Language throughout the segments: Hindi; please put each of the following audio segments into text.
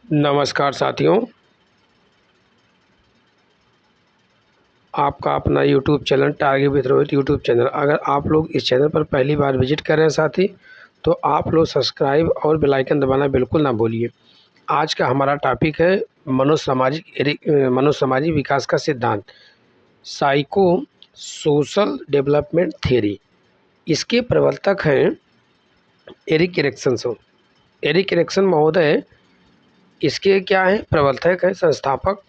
नमस्कार साथियों, आपका अपना YouTube channel target with Rohit YouTube channel. अगर आप लोग इस चैनल पर पहली बार विजिट कर रहे हैं साथी, तो आप लोग सब्सक्राइब और बेल आइकन दबाना बिल्कुल ना भूलिए। आज का हमारा टॉपिक है मनोसामाजिक विकास का सिद्धांत, साइको सोशल डेवलपमेंट थ्योरी। इसके प्रवर्तक हैं एरिक एरिक्सन। एरिक एरिक्सन महोदय इसके क्या है, प्रवर्तक है, संस्थापक।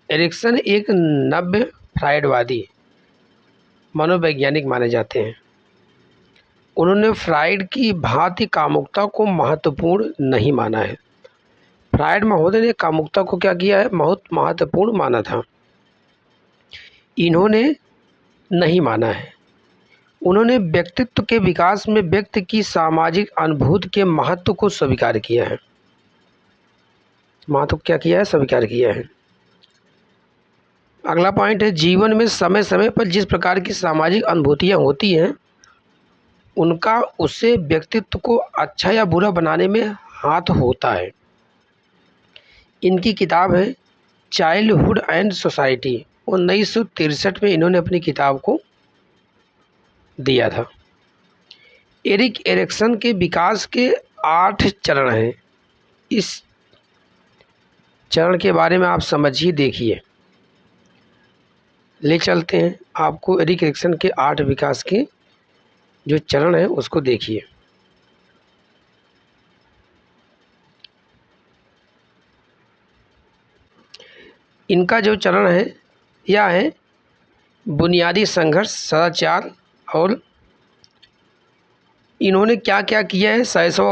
एरिक्सन एक नव्य फ्राइडवादी मनोवैज्ञानिक माने जाते हैं। उन्होंने फ्राइड की भांति कामुकता को महत्वपूर्ण नहीं माना है। फ्राइड महोदय ने कामुकता को क्या किया है, बहुत महत्वपूर्ण माना था। इन्होंने नहीं माना है। उन्होंने व्यक्तित्व के विकास में व्यक्ति की सामाजिक अनुभूति के महत्व को स्वीकार किया है। महत्व क्या किया है, स्वीकार किया है। अगला पॉइंट है, जीवन में समय समय पर जिस प्रकार की सामाजिक अनुभूतियाँ होती हैं, उनका उससे व्यक्तित्व को अच्छा या बुरा बनाने में हाथ होता है। इनकी किताब है चाइल्डहुड एंड सोसाइटी। 1963 में इन्होंने अपनी किताब को दिया था। एरिक एरिक्सन के विकास के 8 चरण हैं। इस चरण के बारे में आप समझिए, देखिए, ले चलते हैं आपको एरिक एरिक्सन के 8 विकास के जो चरण है उसको देखिए। इनका जो चरण है यह है बुनियादी संघर्ष, सदाचार, और इन्होंने क्या क्या किया है, शैशव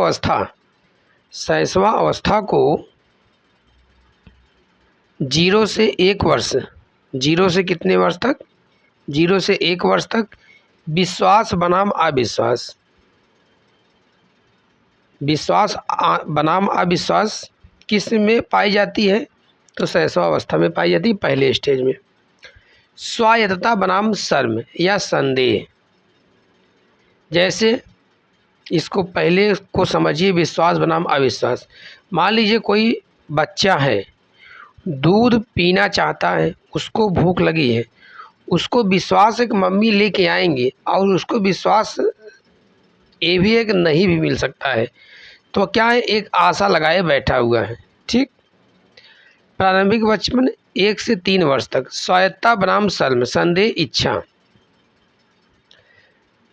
अवस्था को 0 से 1 वर्ष, 0 से कितने वर्ष तक, 0 से 1 वर्ष तक विश्वास बनाम अविश्वास, विश्वास बनाम अविश्वास किस में पाई जाती है, तो शैशव अवस्था में पाई जाती है, पहले स्टेज में। स्वायत्तता बनाम शर्म या संदेह, जैसे इसको पहले को समझिए, विश्वास बनाम अविश्वास। मान लीजिए कोई बच्चा है, दूध पीना चाहता है, उसको भूख लगी है, उसको विश्वास है कि मम्मी लेके आएंगे, और उसको विश्वास ये भी है कि नहीं भी मिल सकता है, तो क्या है, एक आशा लगाए बैठा हुआ है। ठीक। प्रारंभिक बचपन 1 से 3 वर्ष तक स्वायत्तता बनाम शर्म, संदेह, इच्छा।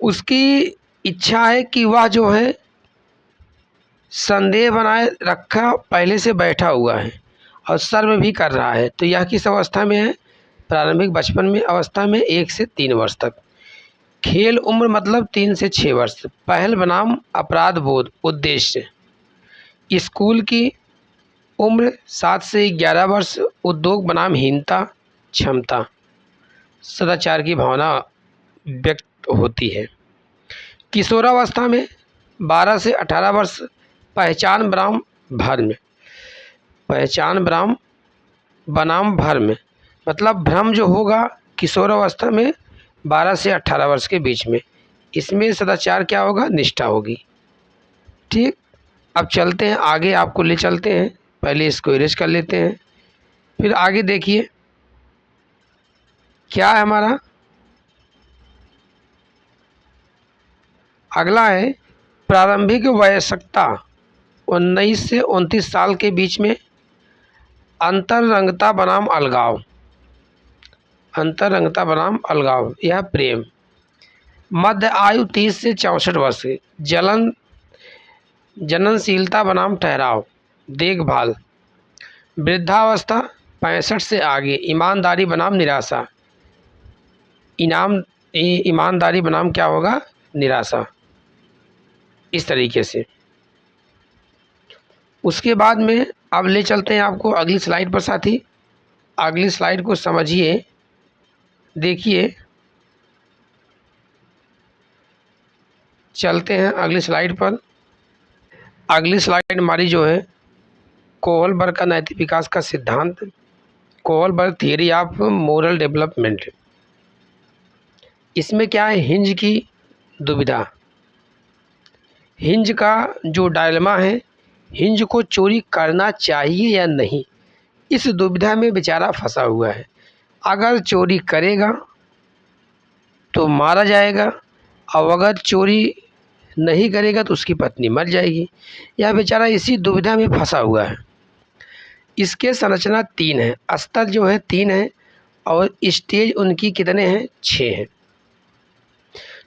उसकी इच्छा है कि वह जो है संदेह बनाए रखा पहले से बैठा हुआ है और शर्म भी कर रहा है, तो यह किस अवस्था में है, प्रारंभिक बचपन में अवस्था में 1 से 3 वर्ष तक। खेल उम्र मतलब 3 से 6 वर्ष। पहल बनाम अपराध बोध, उद्देश्य। स्कूल की उम्र 7 से 11 वर्ष। उद्योग बनाम हीनता, क्षमता। सदाचार की भावना व्यक्त होती है। किशोरावस्था में 12 से 18 वर्ष। पहचान बनाम भ्रम, पहचान बनाम भ्रम, मतलब भ्रम जो होगा किशोरावस्था में 12 से 18 वर्ष के बीच में, इसमें सदाचार क्या होगा, निष्ठा होगी। ठीक। अब चलते हैं आगे, आपको ले चलते हैं, पहले इसको इरेज कर लेते हैं, फिर आगे देखिए क्या है हमारा। अगला है प्रारंभिक वयस्कता 19 से 29 साल के बीच में। अंतरंगता बनाम अलगाव, अंतरंगता बनाम अलगाव, यह प्रेम। मध्य आयु 30 से 64 वर्ष। जननशीलता बनाम ठहराव, देखभाल। वृद्धावस्था 65 से आगे। ईमानदारी बनाम निराशा, ईमानदारी बनाम क्या होगा, निराशा। इस तरीके से उसके बाद में अब ले चलते हैं आपको अगली स्लाइड पर साथी। अगली स्लाइड को समझिए, देखिए, चलते हैं अगली स्लाइड पर। अगली स्लाइड हमारी जो है कोहलबर्ग का नैतिक विकास का सिद्धांत, Kohlberg theory of moral development. इसमें क्या है, हिंज की दुविधा, हिंज का जो डायलेमा है हिंज को चोरी करना चाहिए या नहीं, इस दुविधा में बेचारा फंसा हुआ है। अगर चोरी करेगा तो मारा जाएगा, और अगर चोरी नहीं करेगा तो उसकी पत्नी मर जाएगी। यह बेचारा इसी दुविधा में फंसा हुआ है। इसके संरचना 3 है, स्तर जो है 3 है, और स्टेज उनकी कितने हैं, 6 हैं।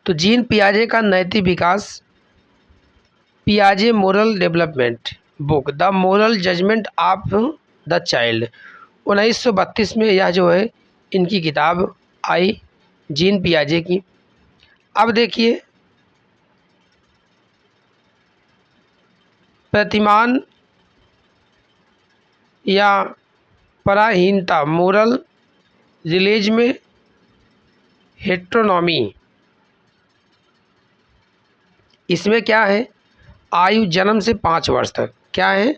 तो जीन पियाजे का नैतिक विकास, पियाजे moral development book the moral judgment of the child, 1932 में यह जो है इनकी किताब आई, जीन पियाजे की। अब देखिए, प्रतिमान या पराहीनता, मोरल रिलीज में हेट्रोनॉमी, इसमें क्या है, आयु जन्म से 5 वर्ष तक, क्या है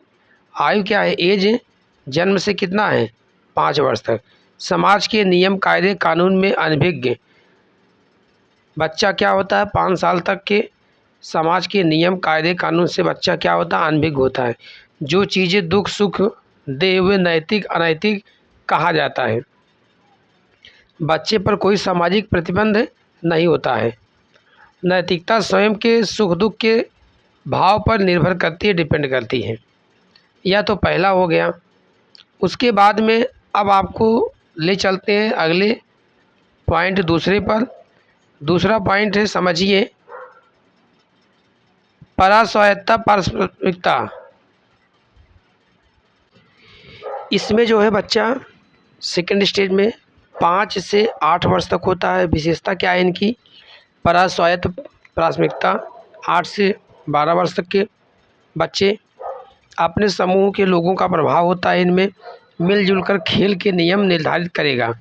आयु, क्या है एज है, जन्म से कितना है 5 वर्ष तक। समाज के नियम कायदे कानून में अनभिज्ञ, बच्चा क्या होता है 5 साल तक के समाज के नियम कायदे कानून से बच्चा क्या होता है, अनभिज्ञ होता है। जो चीज़ें दुख सुख दे हुए नैतिक अनैतिक कहा जाता है। बच्चे पर कोई सामाजिक प्रतिबंध नहीं होता है। नैतिकता स्वयं के सुख दुख के भाव पर निर्भर करती है, डिपेंड करती है। यह तो पहला हो गया। उसके बाद में अब आपको ले चलते हैं अगले पॉइंट दूसरे पर। दूसरा पॉइंट है, समझिए, परास्वायत्ता पारस्परिकता। इसमें जो है बच्चा सेकंड स्टेज में 5 से 8 वर्ष तक होता है। विशेषता क्या है इनकी, परास्वायत्त प्राथमिकता, 8 से 12 वर्ष तक के बच्चे, अपने समूह के लोगों का प्रभाव होता है इनमें, मिलजुल कर खेल के नियम निर्धारित करेगा।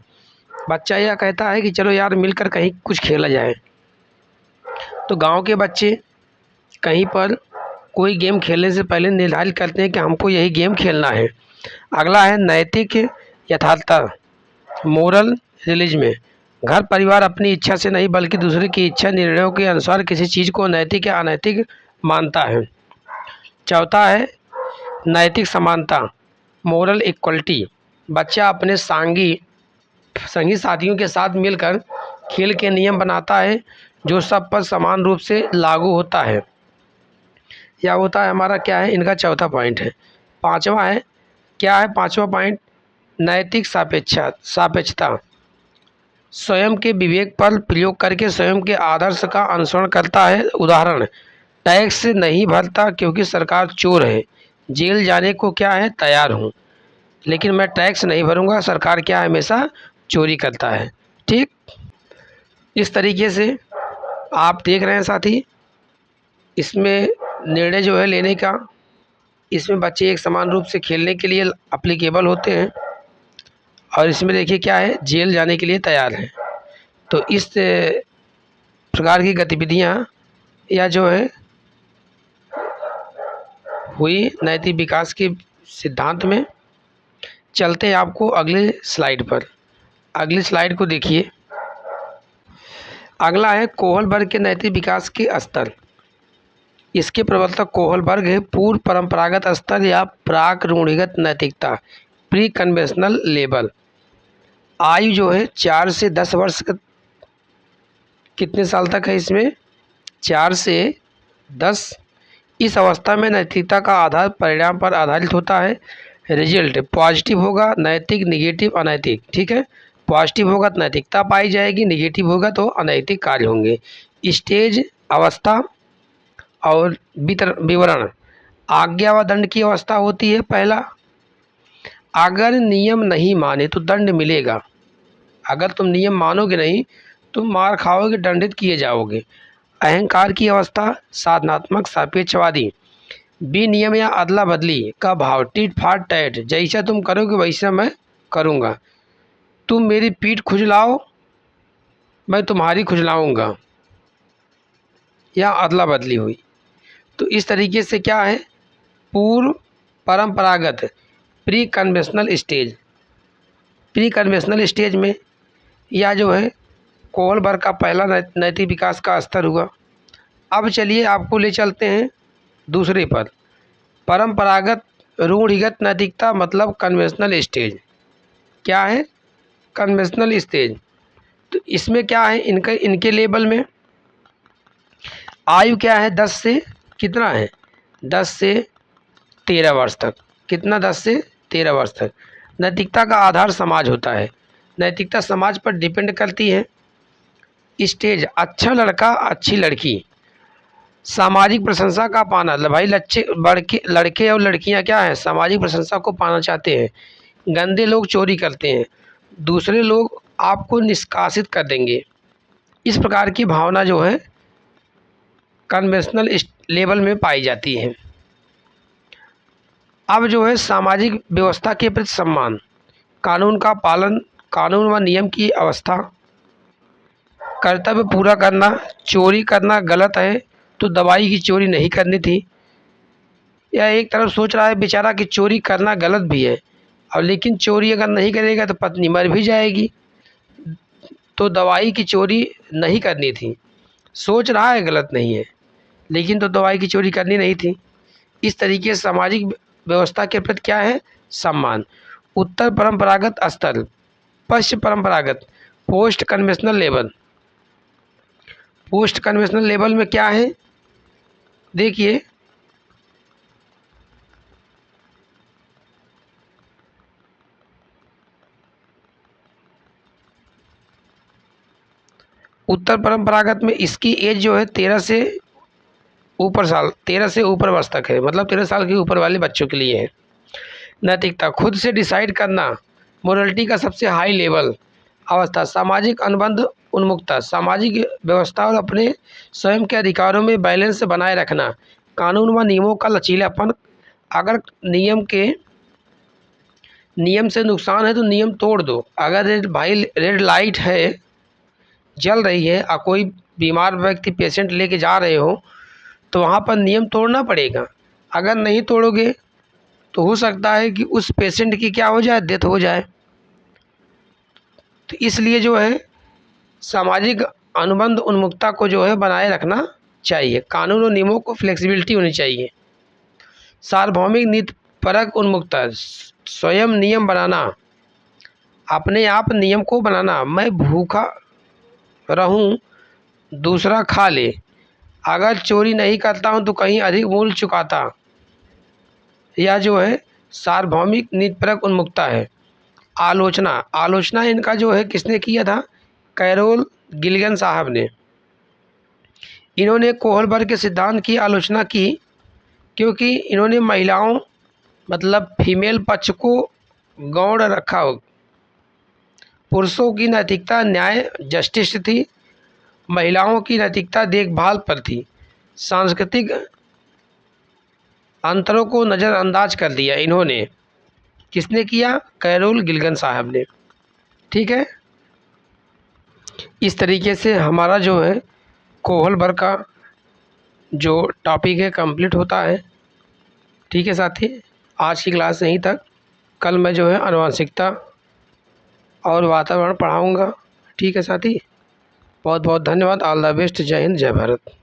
बच्चा यह कहता है कि चलो यार मिलकर कहीं कुछ खेला जाए। तो गांव के बच्चे कहीं पर कोई गेम खेलने से पहले निर्धारित करते हैं कि हमको यही गेम खेलना है। अगला है नैतिक यथार्थता, मोरल रिलीजन। घर परिवार अपनी इच्छा से नहीं बल्कि दूसरे की इच्छा निर्णयों के अनुसार किसी चीज़ को नैतिक या अनैतिक मानता है। चौथा है नैतिक समानता, मोरल इक्वलिटी। बच्चा अपने संगी साथियों के साथ मिलकर खेल के नियम बनाता है जो सब पर समान रूप से लागू होता है। यह होता है हमारा क्या है, इनका चौथा पॉइंट है। पांचवा है, क्या है पांचवा पॉइंट, नैतिक सापेक्षता। स्वयं के विवेक पर प्रयोग करके स्वयं के आदर्श का अनुसरण करता है। उदाहरण, टैक्स नहीं भरता क्योंकि सरकार चोर है, जेल जाने को क्या है तैयार हूँ, लेकिन मैं टैक्स नहीं भरूंगा, सरकार क्या है हमेशा चोरी करता है। ठीक, इस तरीके से आप देख रहे हैं साथी, इसमें निर्णय जो है लेने का, इसमें बच्चे एक समान रूप से खेलने के लिए अप्लीकेबल होते हैं, और इसमें देखिए क्या है, जेल जाने के लिए तैयार हैं। तो इस प्रकार की गतिविधियां या जो है हुई नैतिक विकास के सिद्धांत में। चलते हैं आपको अगले स्लाइड पर। अगली स्लाइड को देखिए। अगला है कोहलबर्ग के नैतिक विकास के स्तर। इसके प्रवर्तक कोहलबर्ग है। पूर्व परंपरागत स्तर या प्राक रूढ़िगत नैतिकता, प्री कन्वेंशनल लेवल। आयु जो है 4 से 10 वर्ष कितने साल तक है इसमें, 4 से 10। इस अवस्था में नैतिकता का आधार परिणाम पर आधारित होता है। रिजल्ट पॉजिटिव होगा, नैतिक निगेटिव अनैतिक। ठीक है, पॉजिटिव होगा तो नैतिकता पाई जाएगी, निगेटिव होगा तो अनैतिक कार्य होंगे। स्टेज, अवस्था और विवरण। आज्ञा व दंड की अवस्था होती है। पहला, अगर नियम नहीं माने तो दंड मिलेगा। अगर तुम नियम मानोगे नहीं तुम मार खाओगे, दंडित किए जाओगे। अहंकार की अवस्था, साधनात्मक सापेक्षवादी, विनियम या अदला बदली का भाव, टिट फाट टैट, जैसा तुम करोगे वैसा मैं करूँगा, तुम मेरी पीठ खुजलाओ मैं तुम्हारी खुजलाऊँगा, या अदला बदली हुई। तो इस तरीके से क्या है, पूर्व परंपरागत pre conventional stage. Pre conventional stage में यह जो है कोहलबर्ग का पहला नैतिक विकास का स्तर हुआ। अब चलिए आपको ले चलते हैं दूसरे पर। परंपरागत रूढ़िगत नैतिकता मतलब कन्वेंशनल स्टेज। क्या है? Conventional stage. तो इसमें क्या है, इनके लेवल में आयु क्या है, 10 से कितना है, 10 से 13 वर्ष तक। कितना? 10 से 13 वर्ष तक। नैतिकता का आधार समाज होता है। नैतिकता समाज पर डिपेंड करती है। स्टेज, अच्छा लड़का अच्छी लड़की। सामाजिक प्रशंसा का पाना, भाई लड़के और लड़कियां क्या है, सामाजिक प्रशंसा को पाना चाहते हैं। गंदे लोग चोरी करते हैं, दूसरे लोग आपको निष्कासित कर देंगे। इस प्रकार की भावना जो है कन्वेंशनल लेवल में पाई जाती है। अब जो है सामाजिक व्यवस्था के प्रति सम्मान, कानून का पालन, कानून व नियम की अवस्था, कर्तव्य पूरा करना। चोरी करना गलत है तो दवाई की चोरी नहीं करनी थी। या एक तरफ सोच रहा है बेचारा कि चोरी करना गलत भी है, और लेकिन चोरी अगर नहीं करेगा तो पत्नी मर भी जाएगी, तो दवाई की चोरी नहीं करनी थी। सोच रहा है गलत नहीं है, लेकिन तो दवाई की चोरी करनी नहीं थी। इस तरीके से सामाजिक व्यवस्था के प्रति क्या है, सम्मान। उत्तर परंपरागत स्तर, पश्चिम परंपरागत, post conventional level. Post conventional level में क्या है, देखिए उत्तर परंपरागत में इसकी एज जो है 13 से ऊपर वर्ष तक है, मतलब 13 साल के ऊपर वाले बच्चों के लिए है। नैतिकता, खुद से डिसाइड करना, मोरलिटी का सबसे हाई लेवल। अवस्था, सामाजिक अनुबंध उन्मुखता, सामाजिक व्यवस्था और अपने स्वयं के अधिकारों में बैलेंस बनाए रखना। कानून व नियमों का लचीलापन, अगर नियम से नुकसान है तो नियम तोड़ दो। अगर रेड लाइट है, जल रही है और कोई बीमार व्यक्ति पेशेंट लेके जा रहे हो तो वहाँ पर नियम तोड़ना पड़ेगा। अगर नहीं तोड़ोगे तो हो सकता है कि उस पेशेंट की क्या हो जाए, डेथ हो जाए। तो इसलिए जो है सामाजिक अनुबंध उन्मुखता को जो है बनाए रखना चाहिए। कानून और नियमों को फ्लेक्सिबिलिटी होनी चाहिए। सार्वभौमिक नीतिपरक उन्मुखता, स्वयं नियम बनाना, अपने आप नियम को बनाना। मैं भूखा रहूं, दूसरा खा ले, अगर चोरी नहीं करता हूं तो कहीं अधिक मूल्य चुकाता। यह जो है सार्वभौमिक नीतिपरक उन्मुखता है। आलोचना इनका जो है किसने किया था, कैरोल गिल्गन साहब ने। इन्होंने कोहलबर्ग के सिद्धांत की आलोचना की क्योंकि इन्होंने महिलाओं मतलब फीमेल पक्ष को गौण रखा हो। पुरुषों की नैतिकता न्याय जस्टिस थी, महिलाओं की नैतिकता देखभाल पर थी। सांस्कृतिक अंतरों को नज़रअंदाज कर दिया इन्होंने। किसने किया, कैरोल गिल्गन साहब ने। ठीक है, इस तरीके से हमारा जो है कोहलबर्ग का जो टॉपिक है कंप्लीट होता है। ठीक है साथी, आज की क्लास यहीं तक। कल मैं जो है आनुवंशिकता और वातावरण पढ़ाऊँगा। ठीक है साथी, बहुत बहुत धन्यवाद। All the best. जय हिंद, जय भारत।